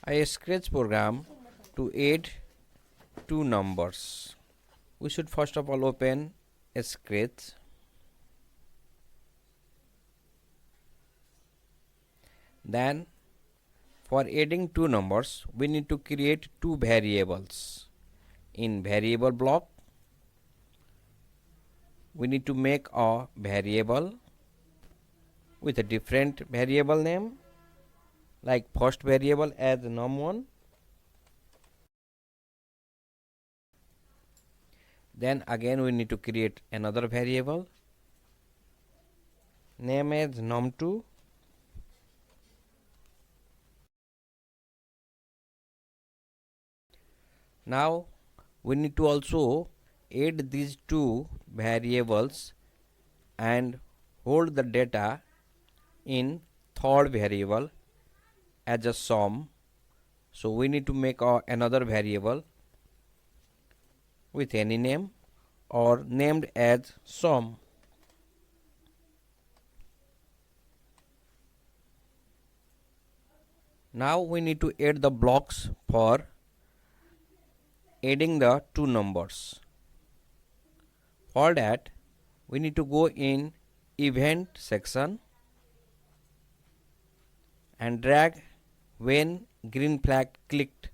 a scratch program to add two numbers. We should first of all open a Scratch. Then for adding two numbers, we need to create two variables. In variable block, we need to make a variable with a different variable name, like first variable as num1. Then again we need to create another variable, name as num2. Now we need to also add these two variables and hold the data in third variable as a sum. So we need to make another variable with any name or named as sum. Now we need to add the blocks for adding the two numbers. For that, we need to go in event section and drag when green flag clicked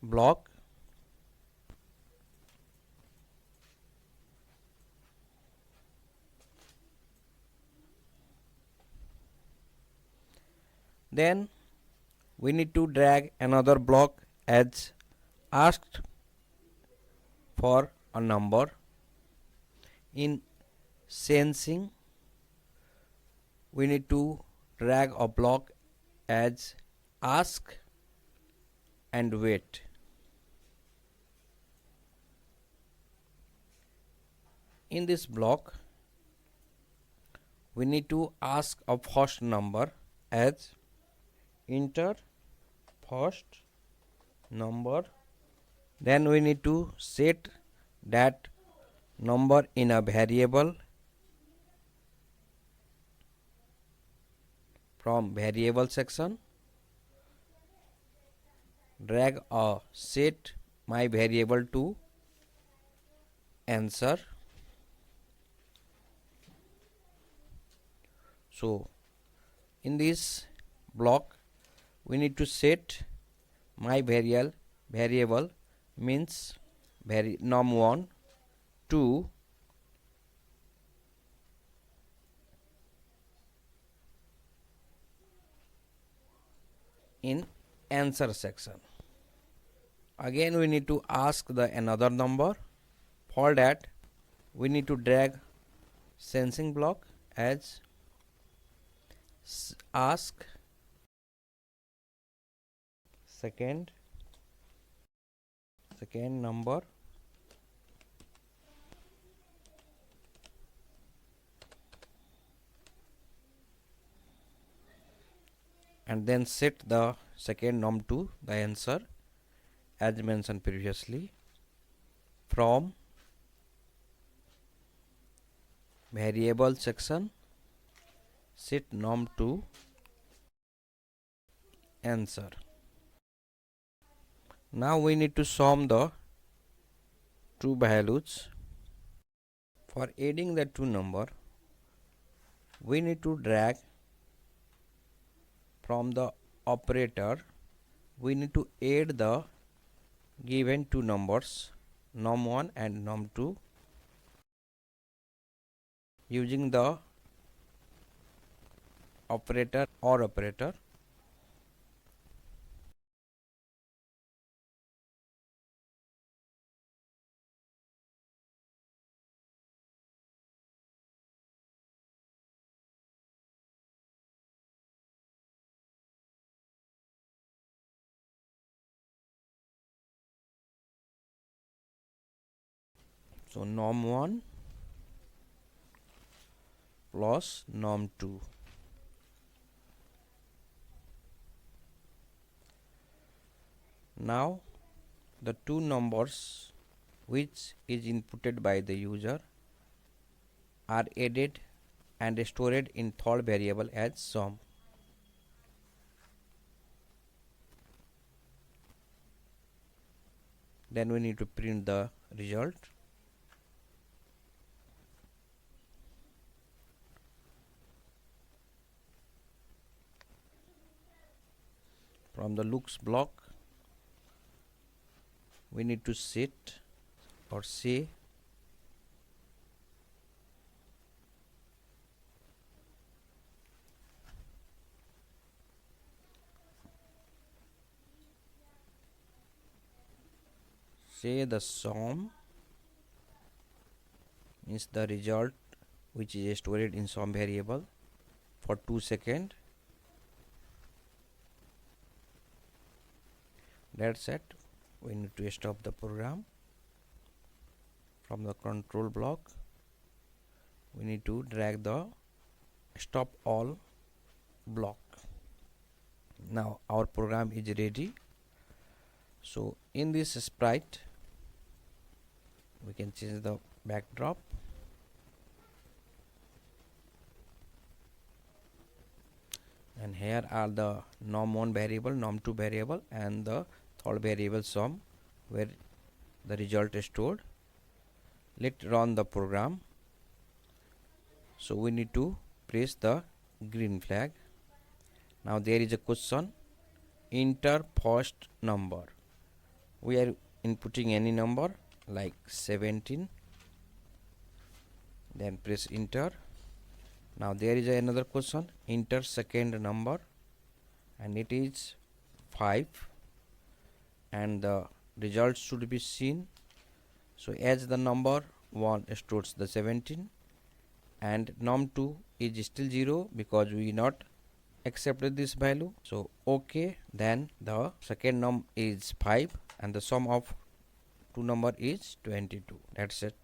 block. Then we need to drag another block as asked for a number. In sensing, we need to drag a block as ask and wait. In this block, we need to ask a first number as enter first number. Then we need to set that number in a variable from variable section. Drag a set my variable to answer. So in this block we need to set my variable means num1 to in answer section. Again we need to ask the another number. For that we need to drag sensing block as ask second number. And then set the second num to the answer as mentioned previously. From variable section, set num to answer. Now we need to sum the two values. For adding the two number, we need to drag from the operator. We need to add the given two numbers num1 and num2 using the operator or operator. So num1 plus num2. Now the two numbers which is inputted by the user are added and stored in third variable as sum. Then we need to print the result. From the looks block, we need to set or say the sum means the result which is stored in sum variable for 2 seconds. That's it. We need to stop the program. From the control block, we need to drag the stop all block. Now our program is ready. So in this sprite, we can change the backdrop. And here are the num1 variable, num2 variable, and the third variable sum where the result is stored. Let's run the program. So we need to press the green flag. Now there is a question, enter first number. We are inputting any number like 17. Then press enter. Now there is another question, enter second number, and it is 5, and the result should be seen. So as the number 1 stores the 17 and num2 is still 0 because we not accepted this value. So okay, then the second num is 5 and the sum of two number is 22. That's it.